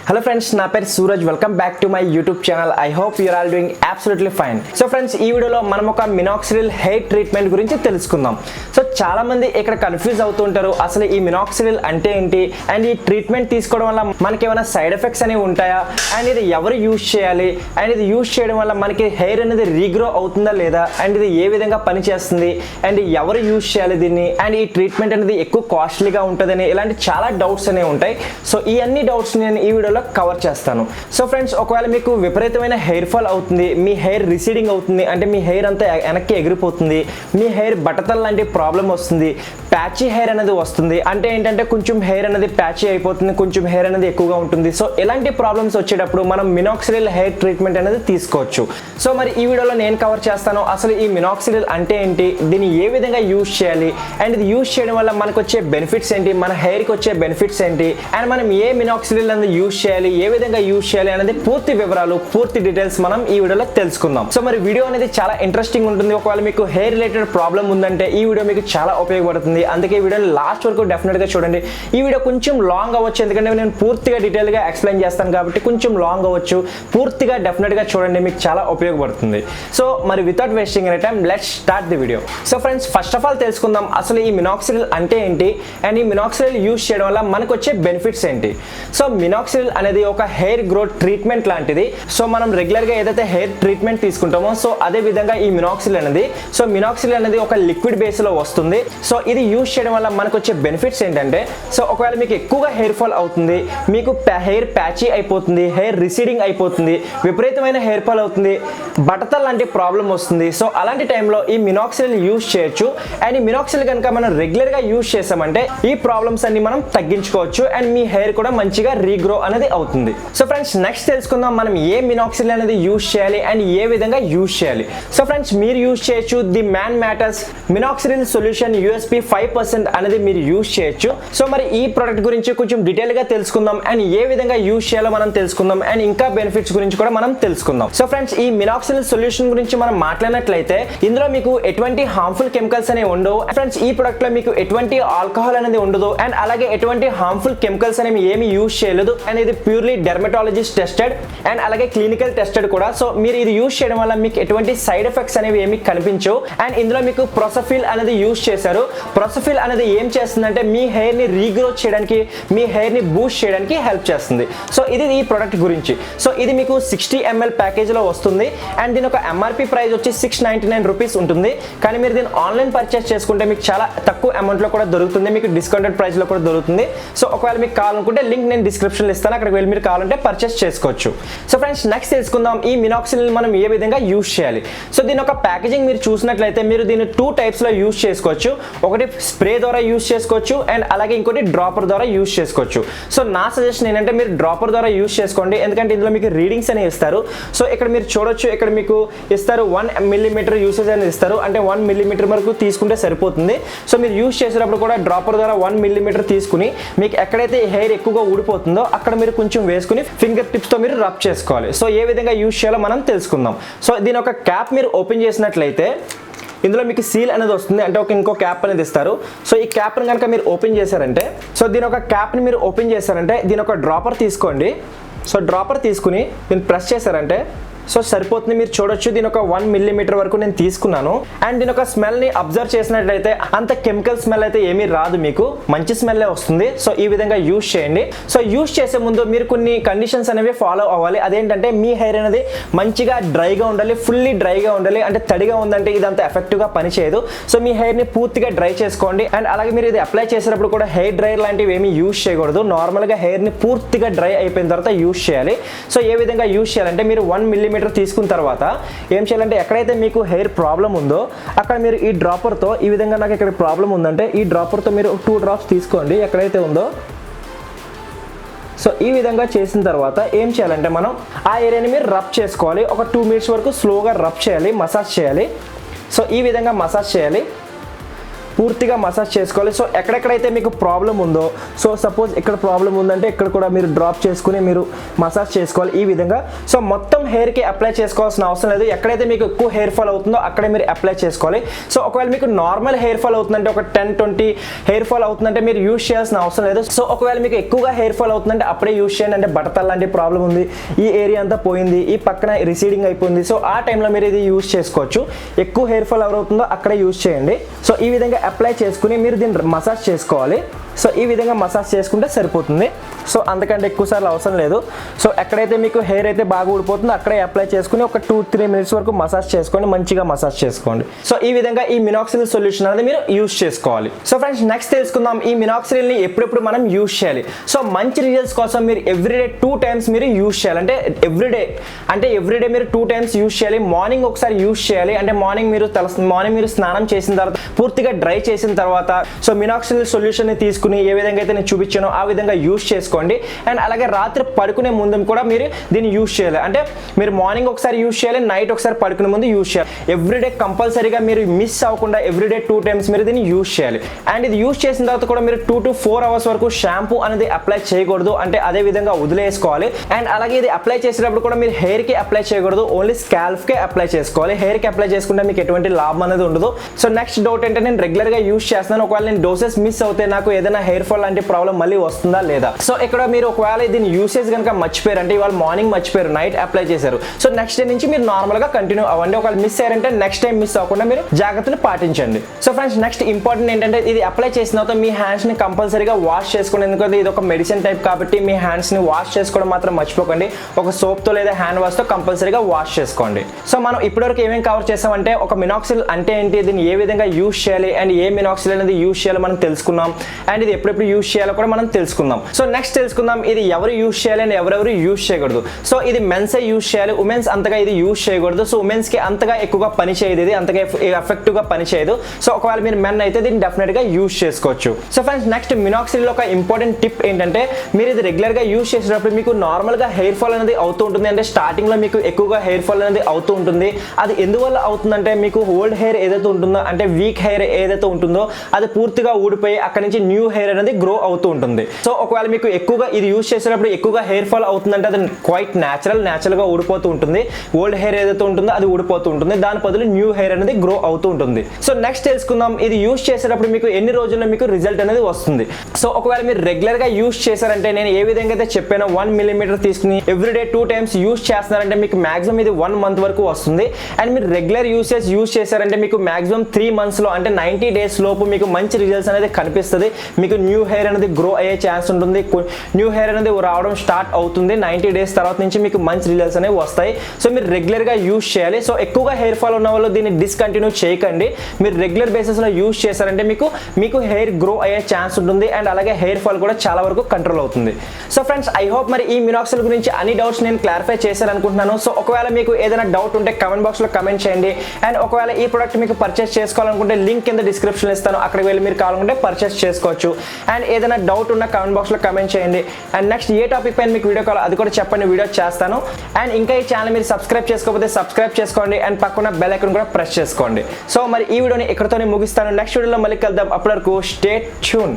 Hello friends, నా పేరు Suraj. Welcome back to my YouTube channel. I hope you are all doing absolutely fine. So friends, ఈ వీడియోలో మనం ఒక మినాక్సిడిల్ హెయిర్ ట్రీట్మెంట్ గురించి తెలుసుకుందాం. సో చాలా మంది ఇక్కడ కన్ఫ్యూజ్ అవుతుంటారు, అసలు ఈ మినాక్సిడిల్ అంటే ఏంటి, అండ్ ఈ ట్రీట్మెంట్ తీసుకోవడం వల్ల మనకి ఏమైనా సైడ్ ఎఫెక్ట్స్ అనేవి ఉంటాయా, అండ్ ఇది ఎవరు యూజ్ చేయాలి, అండ్ ఇది యూజ్ చేయడం వల్ల మనకి హెయిర్ అనేది రీగ్రో అవుతుందా లేదా, అండ్ ఇది ఏ విధంగా పనిచేస్తుంది, అండ్ ఎవరు యూజ్ చేయాలి దీన్ని, అండ్ ఈ ట్రీట్మెంట్ అనేది ఎక్కువ కాస్ట్లీగా ఉంటుందని ఇలాంటి చాలా డౌట్స్ అనేవి ఉంటాయి. సో ఈ అన్ని డౌట్స్ నేను ఈ వీడియోలో కవర్ చేస్తాను. సో ఫ్రెండ్స్, ఒకవేళ మీకు విపరీతమైన హెయిర్ ఫాల్ అవుతుంది, మీ హెయిర్ రిసీడింగ్ అవుతుంది, అంటే మీ హెయిర్ అంతా వెనక్కి ఎగిరిపోతుంది, మీ హెయిర్ బట్టతల లాంటి ప్రాబ్లం వస్తుంది, ప్యాచీ హెయిర్ అనేది వస్తుంది, అంటే ఏంటంటే కొంచెం హెయిర్ అనేది ప్యాచీ అయిపోతుంది, కొంచెం హెయిర్ అనేది ఎక్కువగా ఉంటుంది. సో ఇలాంటి ప్రాబ్లమ్స్ వచ్చేటప్పుడు మనం మినాక్సిడిల్ హెయిర్ ట్రీట్మెంట్ అనేది తీసుకోవచ్చు. సో మరి ఈ వీడియోలో నేను కవర్ చేస్తాను అసలు ఈ మినాక్సిడిల్ అంటే ఏంటి, దీన్ని ఏ విధంగా యూజ్ చేయాలి, అండ్ ఇది యూజ్ చేయడం వల్ల మనకు వచ్చే బెనిఫిట్స్ ఏంటి, మన హెయిర్కి వచ్చే బెనిఫిట్స్ ఏంటి, అండ్ మనం ఏ మినాక్సిడిల్ అనేది యూజ్ చేయాలి, ఏ విధంగా యూజ్ చేయాలి అనేది పూర్తి వివరాలు, పూర్తి డీటెయిల్స్ మనం ఈ వీడియోలో తెలుసుకుందాం. సో మరి వీడియో అనేది చాలా ఇంట్రెస్టింగ్ ఉంటుంది. ఒకవేళ మీకు హెయిర్ రిలేటెడ్ ప్రాబ్లం ఉందంటే ఈ వీడియో మీకు చాలా ఉపయోగపడుతుంది. అందుకే ఈ వీడియోని లాస్ట్ వరకు డెఫినెట్ గా చూడండి. ఈ వీడియో కొంచెం లాంగ్ అవ్వచ్చు, ఎందుకంటే నేను పూర్తిగా డీటెయిల్ గా ఎక్స్ప్లెయిన్ చేస్తాను కాబట్టి కొంచెం లాంగ్ అవ్వచ్చు. పూర్తిగా డెఫినెట్ గా చూడండి, మీకు చాలా ఉపయోగపడుతుంది. సో మరి without wasting any time let's start the video. So friends, first of all తెలుసుకుందాం అసలు ఈ మినాక్సిడిల్ అంటే ఏంటి, అండ్ ఈ మినాక్సిడిల్ యూజ్ చేయడం వల్ల మనకు వచ్చే బెనిఫిట్స్ ఏంటి. సో మినాక్సిడిల్ అనేది ఒక హెయిర్ గ్రోత్ ట్రీట్మెంట్ లాంటిది. సో మనం రెగ్యులర్ గా ఏదైతే హెయిర్ ట్రీట్మెంట్ తీసుకుంటామో సో అదే విధంగా ఈ మినాక్సిడిల్ అనేది, సో మినాక్సిడిల్ అనేది ఒక లిక్విడ్ బేస్ లో వస్తుంది. సో ఇది యూజ్ చేయడం వల్ల మనకు వచ్చే బెనిఫిట్స్ ఏంటంటే, సో ఒకవేళ మీకు ఎక్కువగా హెయిర్ ఫాల్ అవుతుంది, మీకు హెయిర్ ప్యాచీ అయిపోతుంది, హెయిర్ రిసీడింగ్ అయిపోతుంది, విపరీతమైన హెయిర్ ఫాల్ అవుతుంది, బట్టతల లాంటి ప్రాబ్లం వస్తుంది. సో అలాంటి టైంలో ఈ మినాక్సిడిల్ యూజ్ చేయొచ్చు. అండ్ ఈ మినాక్సిడిల్ కనుక మనం రెగ్యులర్ గా యూజ్ చేసామంటే ఈ ప్రాబ్లమ్స్ అన్ని మనం తగ్గించుకోవచ్చు, అండ్ మీ హెయిర్ కూడా మంచిగా రీగ్రో అనేది అవుతుంది. సో ఫ్రెండ్స్, నెక్స్ట్ తెలుసుకుందాం మనం ఏ మినాక్సిడిల్ అనేది యూజ్ చేయాలి అండ్ ఏ విధంగా యూజ్ చేయాలి. సో ఫ్రెండ్స్, మీరు యూజ్ చేయొచ్చు the man matters minoxidil solution USP 5% అనేది మీరు యూజ్ చేయొచ్చు. సో మరి ఈ ప్రోడక్ట్ గురించి కొంచెం డీటెయిల్ గా తెలుసుకుందాం, అండ్ ఏ విధంగా యూజ్ చేయాలో మనం తెలుసుకుందాం, అండ్ ఇంకా బెనిఫిట్స్ గురించి కూడా మనం తెలుసుకుందాం. సో ఫ్రెండ్స్, ఈ మినాక్సిడిల్ సొల్యూషన్ గురించి మనం మాట్లాడినట్లయితే ఇందులో మీకు ఎటువంటి హార్మ్ఫుల్ కెమికల్స్ అనేవి ఉండవు. ఫ్రెండ్స్, ఈ ప్రొడక్ట్ లో మీకు ఎటువంటి ఆల్కహాల్ అనేది ఉండదు, అండ్ అలాగే ఎటువంటి హార్మ్ఫుల్ కెమికల్స్ అనేవి ఏమి యూజ్ చేయలేదు, అండ్ ఇది ప్యూర్లీ డెర్మటాలజిస్ట్ టెస్టెడ్ అండ్ అలాగే క్లినికల్ టెస్టెడ్ కూడా. సో మీరు ఇది యూజ్ చేయడం వల్ల మీకు ఎటువంటి సైడ్ ఎఫెక్ట్స్ అనేవి ఏమి కనిపించవు. అండ్ ఇందులో మీకు ప్రొసఫిల్ అనేది యూజ్ చేశారు. ప్రొసఫిల్ అనేది ఏం చేస్తుందంటే మీ హెయిర్ ని రీగ్రోత్ చేయడానికి, మీ హెయిర్ ని బూస్ట్ చేయడానికి హెల్ప్ చేస్తుంది. సో ఇది ఈ ప్రొడక్ట్ గురించి. సో ఇది మీకు 60 ml ప్యాకేజ్ లో వస్తుంది, అండ్ దీని ఒక MRP ప్రైస్ వచ్చి 699 రూపీస్ ఉంటుంది. కానీ మీరు దీన్ని ఆన్లైన్ పర్చేస్ చేసుకుంటే మీకు చాలా తక్కువ అమౌంట్ లో కూడా దొరుకుతుంది, మీకు డిస్కౌంటెడ్ ప్రైస్ లో కూడా దొరుకుతుంది. సో ఒకవేళ మీకు కావాలనుకుంటే లింక్ నేను డిస్క్రిప్షన్ లో ఇస్తాను, అక్కడికి వెళ్ళి మీరు కావాలంటే పర్చేస్ చేసుకోవచ్చు. సో ఫ్రెండ్స్, నెక్స్ట్ తెలుసుకుందాం ఈ మినాక్సిడిల్ మనం ఏ విధంగా యూజ్ చేయాలి. సో దీని ఒక ప్యాకేజింగ్ మీరు చూసినట్లయితే మీరు దీన్ని 2 టైప్స్ లో యూజ్ చేసుకోవచ్చు. ఒకటి స్ప్రే ద్వారా యూజ్ చేసుకోవచ్చు, అండ్ అలాగే ఇంకోటి డ్రాపర్ ద్వారా యూజ్ చేసుకోవచ్చు. సో నా సజెషన్ ఏంటంటే మీరు డ్రాపర్ ద్వారా యూజ్ చేసుకోండి, ఎందుకంటే ఇందులో మీకు రీడింగ్స్ అనేవి ఇస్తారు. సో ఇక్కడ మీరు చూడొచ్చు, ఇక్కడ మీకు ఇస్తారు 1 millimeter యూసేజ్ అనేది ఇస్తారు, అంటే 1 millimeter వరకు తీసుకుంటే సరిపోతుంది. సో మీరు యూజ్ చేసేటప్పుడు కూడా డ్రాపర్ ద్వారా 1 millimeter తీసుకుని మీకు ఎక్కడైతే హెయిర్ ఎక్కువగా ఊడిపోతుందో అక్కడ మీరు కొంచెం వేసుకుని ఫింగర్ టిప్స్ తో మీరు రబ్ చేసుకోవాలి. సో ఏ విధంగా యూజ్ చేయాలో మనం తెలుసుకుందాం. సో దీని ఒక క్యాప్ మీరు ఓపెన్ చేసినట్లయితే ఇందులో మీకు సీల్ అనేది వస్తుంది, అంటే ఇంకో క్యాప్ అనేది ఇస్తారు. సో ఈ క్యాప్ని కనుక మీరు ఓపెన్ చేశారంటే, సో దీని ఒక క్యాప్ని మీరు ఓపెన్ చేశారంటే దీని ఒక డ్రాపర్ తీసుకోండి. సో డ్రాపర్ తీసుకుని దీన్ని ప్రెస్ చేశారంటే సో సరిపోతుంది. మీరు చూడొచ్చు, దీని ఒక 1 millimeter వరకు నేను తీసుకున్నాను. అండ్ దీని ఒక స్మెల్ ని అబ్జర్వ్ చేసినట్లయితే అంత కెమికల్ స్మెల్ అయితే ఏమీ రాదు, మీకు మంచి స్మెల్ వస్తుంది. సో ఈ విధంగా యూజ్ చేయండి. సో యూజ్ చేసే ముందు మీరు కొన్ని కండిషన్స్ అనేవి ఫాలో అవ్వాలి. అదేంటంటే మీ హెయిర్ అనేది మంచిగా డ్రైగా ఉండాలి, ఫుల్లీ డ్రైగా ఉండాలి. అంటే తడిగా ఉందంటే ఇదంతా ఎఫెక్టివ్ గా పనిచేయదు. సో మీ హెయిర్ ని పూర్తిగా డ్రై చేసుకోండి. అండ్ అలాగే మీరు ఇది అప్లై చేసేటప్పుడు కూడా హెయిర్ డ్రైయర్ లాంటివి ఏమీ యూజ్ చేయకూడదు. నార్మల్ గా హెయిర్ ని పూర్తిగా డ్రై అయిపోయిన తర్వాత యూజ్ చేయాలి. సో ఏ విధంగా యూజ్ చేయాలంటే మీరు 1 millimeter తీసుకున్న తర్వాత ఏం చేయాలంటే ఎక్కడైతే మీకు హెయిర్ ప్రాబ్లం ఉందో అక్కడ మీరు ఈ డ్రాపర్తో ఈ విధంగా, నాకు ఇక్కడ ప్రాబ్లం ఉందంటే ఈ డ్రాపర్తో మీరు 2 drops తీసుకోండి ఎక్కడైతే ఉందో. సో ఈ విధంగా చేసిన తర్వాత ఏం చేయాలంటే మనం ఆ ఏరియాని మీరు రబ్ చేసుకోవాలి. ఒక 2 minutes వరకు స్లోగా రబ్ చేయాలి, మసాజ్ చేయాలి. సో ఈ విధంగా మసాజ్ చేయాలి. పూర్తిగా మసాజ్ చేసుకోవాలి. సో ఎక్కడెక్కడైతే మీకు ప్రాబ్లం ఉందో, సో సపోజ్ ఇక్కడ ప్రాబ్లం ఉందంటే ఇక్కడ కూడా మీరు డ్రాప్ చేసుకుని మీరు మసాజ్ చేసుకోవాలి ఈ విధంగా. సో మొత్తం హెయిర్కి అప్లై చేసుకోవాల్సిన అవసరం లేదు. ఎక్కడైతే మీకు ఎక్కువ హెయిర్ ఫాల్ అవుతుందో అక్కడే మీరు అప్లై చేసుకోవాలి. సో ఒకవేళ మీకు నార్మల్ హెయిర్ ఫాల్ అవుతుందంటే, ఒక 10-20 హెయిర్ ఫాల్ అవుతుందంటే మీరు యూజ్ చేయాల్సిన అవసరం లేదు. సో ఒకవేళ మీకు ఎక్కువగా హెయిర్ ఫాల్ అవుతుందంటే అప్పుడే యూజ్ చేయండి. అంటే బట్టతల లాంటి ప్రాబ్లం ఉంది, ఈ ఏరియా అంతా పోయింది, ఈ పక్కన రిసీడింగ్ అయిపోయింది, సో ఆ టైంలో మీరు ఇది యూజ్ చేసుకోవచ్చు. ఎక్కువ హెయిర్ ఫాల్ ఎవరవుతుందో అక్కడే యూజ్ చేయండి. సో ఈ విధంగా అప్లై చేసుకుని మీరు దీన్ని మసాజ్ చేసుకోవాలి. సో ఈ విధంగా మసాజ్ చేసుకుంటే సరిపోతుంది. సో అంతకంటే ఎక్కువ సార్లు అవసరం లేదు. సో ఎక్కడైతే మీకు హెయిర్ అయితే బాగా ఊడిపోతుందో అక్కడే అప్లై చేసుకుని ఒక 2-3 మినిట్స్ వరకు మసాజ్ చేసుకోండి, మంచిగా మసాజ్ చేసుకోండి. సో ఈ విధంగా ఈ మినాక్సిడిల్ సొల్యూషన్ అనేది మీరు యూజ్ చేసుకోవాలి. సో ఫ్రెండ్స్, నెక్స్ట్ తెలుసుకుందాం ఈ మినాక్సిడిల్ని ఎప్పుడెప్పుడు మనం యూజ్ చేయాలి. సో మంచి రిజల్ట్స్ కోసం మీరు ఎవ్రీడే 2 టైమ్స్ మీరు యూజ్ చేయాలి. అంటే ఎవ్రీడే మీరు 2 టైమ్స్ యూజ్ చేయాలి. మార్నింగ్ ఒకసారి యూజ్ చేయాలి. అంటే మార్నింగ్ మీరు స్నానం చేసిన తర్వాత పూర్తిగా డ్రై చేసిన తర్వాత సో మినాక్సిడిల్ సొల్యూషన్ ని తీసుకుని ఏ విధంగా అయితే నేను చూపించానో ఆ విధంగా యూజ్ చేసుకోండి. అండ్ అలాగే రాత్రి పడుకునే ముందు కూడా మీరు దీన్ని యూజ్ చేయాలి. అంటే మీరు మార్నింగ్ ఒకసారి యూజ్ చేయాలి, నైట్ ఒకసారి పడుకునే ముందు యూజ్ చేయాలి. ఎవ్రీడే కంపల్సరీగా మీరు మిస్ అవ్వకుండా ఎవ్రీడే 2 టైమ్స్ మీరు దీన్ని యూజ్ చేయాలి. అండ్ ఇది యూజ్ చేసిన తర్వాత కూడా మీరు 2 to 4 అవర్స్ వరకు షాంపూ అనేది అప్లై చేయకూడదు. అంటే అదే విధంగా వదిలేసుకోవాలి. అండ్ అలాగే ఇది అప్లై చేసేటప్పుడు కూడా మీరు హెయిర్ కి అప్లై చేయకూడదు, ఓన్లీ స్కాల్ప్ కే అప్లై చేసుకోవాలి. హెయిర్ కి అప్లై చేసుకుంటే మీకు ఎటువంటి లాభం అనేది ఉండదు. సో నెక్స్ట్ డౌట్ ఏంటంటే, నేను రెగ్యులర్ గా యూజ్ చేస్తున్నాను, ఒకవేళ నేను డోసెస్ మిస్ అవుతే నాకు ఏదైనా హెయిర్ ఫాల్ లాంటి ప్రాబ్లం మళ్ళీ వస్తుందా లేదా. సో ఇక్కడ మీరు ఒకవేళ దీని యూసేజ్ కనుక మర్చిపోయారు, అంటే ఇవాళ మార్నింగ్ మర్చిపోయారు, నైట్ అప్లై చేశారు, సో నెక్స్ట్ డే నుంచి మీరు నార్మల్ గా కంటిన్యూ అవ్వండి. ఒకవేళ మిస్ అయ్యారంటే నెక్స్ట్ టైం మిస్ అవ్వకుండా మీరు జాగ్రత్తలు పాటించండి. సో ఫ్రెండ్స్, నెక్స్ట్ ఇంపార్టెంట్ ఏంటంటే, ఇది అప్లై చేసిన తర్వాత మీ హ్యాండ్స్ ని కంపల్సరీగా వాష్ చేసుకోండి. ఎందుకంటే ఇది ఒక మెడిసిన్ టైప్ కాబట్టి మీ హ్యాండ్స్ ని వాష్ చేసుకోవడం మాత్రం మర్చిపోకండి. ఒక సోప్ తో లేదా హ్యాండ్ వాష్ తో కంపల్సరీగా వాష్ చేసుకోండి. సో మనం ఇప్పటివరకు ఏమేమి కవర్ చేసామంటే, ఒక మినాక్సిడిల్ అంటే ఏంటి, దీన్ని ఏ విధంగా యూజ్ చేయాలి, అండ్ ఏ మినాక్సిడిల్ అనేది యూజ్ చేయాలో మనం తెలుసుకున్నాం. అండ్ ఇది ఎప్పుడెప్పుడు యూజ్ చేయాలో కూడా మనం తెలుసుకుందాం. సో నెక్స్ట్ తెలుసుకుందాం ఇది ఎవరు యూజ్ చేయాలి అండ్ ఎవరెవరు యూజ్ చేయకూడదు. సో ఇది మెన్సే యూజ్ చేయాలి, ఉమెన్స్ అంతగా ఇది యూజ్ చేయకూడదు. సో ఉమెన్స్ కి అంతగా ఎక్కువగా పని చేయదు, ఇది అంతగా ఎఫెక్టివ్ గా పని చేయదు. సో ఒకవేళ మీరు మెన్ అయితే దీన్ని డెఫినెట్ గా యూజ్ చేసుకోవచ్చు. సో ఫ్రెండ్స్, నెక్స్ట్ మినాక్సిడిల్ ఒక ఇంపార్టెంట్ టిప్ ఏంటంటే, మీరు ఇది రెగ్యులర్ గా యూజ్ చేసేటప్పుడు మీకు నార్మల్ గా హెయిర్ ఫాల్ అనేది అవుతూ ఉంటుంది. అంటే స్టార్టింగ్ లో మీకు ఎక్కువగా హెయిర్ ఫాల్ అనేది అవుతూ ఉంటుంది. అది ఎందువల్ల అవుతుందంటే, మీకు ఓల్డ్ హెయిర్ ఏదైతే ఉంటుందో, అంటే వీక్ హెయిర్ ఏదైతే ఉంటుందో అది పూర్తిగా ఊడిపోయి అక్కడ నుంచి న్యూ హెయిర్ అనేది గ్రో అవుతూ ఉంటుంది. సో ఒకవేళ మీకు ఎక్కువగా ఇది యూజ్ చేసేటప్పుడు ఎక్కువగా హెయిర్ ఫాల్ అవుతుందంటే అది క్వైట్ న్యాచురల్ గా ఊడిపోతూ ఉంటుంది. ఓల్డ్ హెయిర్ ఏదైతే ఉంటుందో అది ఊడిపోతూ ఉంటుంది, దాని బదులు న్యూ హెయిర్ అనేది గ్రో అవుతూ ఉంటుంది. సో నెక్స్ట్ తెలుసుకుందాం, ఇది యూజ్ చేసేటప్పుడు మీకు ఎన్ని రోజుల్లో మీకు రిజల్ట్ అనేది వస్తుంది. సో ఒకవేళ మీరు రెగ్యులర్ గా యూజ్ చేశారంటే, నేను ఏ విధంగా అయితే చెప్పానో 1 మిల్లీమీటర్ తీసుకుని ఎవ్రీడే 2 టైమ్స్ యూజ్ చేస్తున్నారంటే మీకు మాక్సిమం ఇది 1 మంత్ వరకు వస్తుంది. అండ్ మీరు రెగ్యులర్ యూజ్ చేశారంటే మీకు మాక్సిమం 3 months లో, అంటే 90 days లోపు మీకు మంచి రిజల్ట్స్ అనేది కనిపిస్తుంది. మీకు న్యూ హెయిర్ అనేది గ్రో అయ్యే ఛాన్స్ ఉంటుంది. న్యూ హెయిర్ అనేది రావడం స్టార్ట్ అవుతుంది. 90 days తర్వాత నుంచి మీకు మంచి రిజల్ట్స్ అనేవి వస్తాయి. సో మీరు రెగ్యులర్ గా యూజ్ చేయాలి. సో ఎక్కువగా హెయిర్ ఫాల్ ఉన్న వాళ్ళు దీన్ని డిస్కంటిన్యూ చేయకండి. మీరు రెగ్యులర్ బేసిస్ లో యూజ్ చేశారంటే మీకు హెయిర్ గ్రో అయ్యే ఛాన్స్ ఉంటుంది. అండ్ అలాగే హెయిర్ ఫాల్ కూడా చాలా వరకు కంట్రోల్ అవుతుంది. సో ఫ్రెండ్స్, ఐ హోప్ మరి ఈ మినాక్సిడిల్ గురించి అన్ని డౌట్స్ నేను క్లారిఫై చేశాను అనుకుంటున్నాను. సో ఒకవేళ మీకు ఏదైనా డౌట్ ఉంటే కమెంట్ బాక్స్ లో కమెంట్ చేయండి. అండ్ ఒకవేళ ఈ ప్రొడక్ట్ మీకు పర్చేస్ చేసుకోవాలనుకుంటే లింక్ కింద డిస్క్రిప్షన్ ఇస్తాను, అక్కడికి వెళ్ళి మీరు కావాలనుకుంటే పర్చేస్ చేసుకోవచ్చు. అండ్ ఏదైనా డౌట్ ఉన్న కమెంట్ బాక్స్ లో కమెంట్ చేయండి. అండ్ నెక్స్ట్ ఏ టాపిక్ పైన మీకు వీడియో కావాలి అది కూడా చెప్పండి, వీడియో చేస్తాను. అండ్ ఇంకా ఈ ఛానల్ మీరు సబ్స్క్రైబ్ చేసుకోకపోతే సబ్స్క్రైబ్ చేసుకోండి. అండ్ పక్కన బెల్ ఐకాన్ కూడా ప్రెస్ చేసుకోండి. సో మరి ఈ వీడియోని ఇక్కడితోనే ముగిస్తాను. నెక్స్ట్ వీడియోలో మళ్ళీ కలుద్దాం. అప్పటి వరకు స్టే ట్యూన్.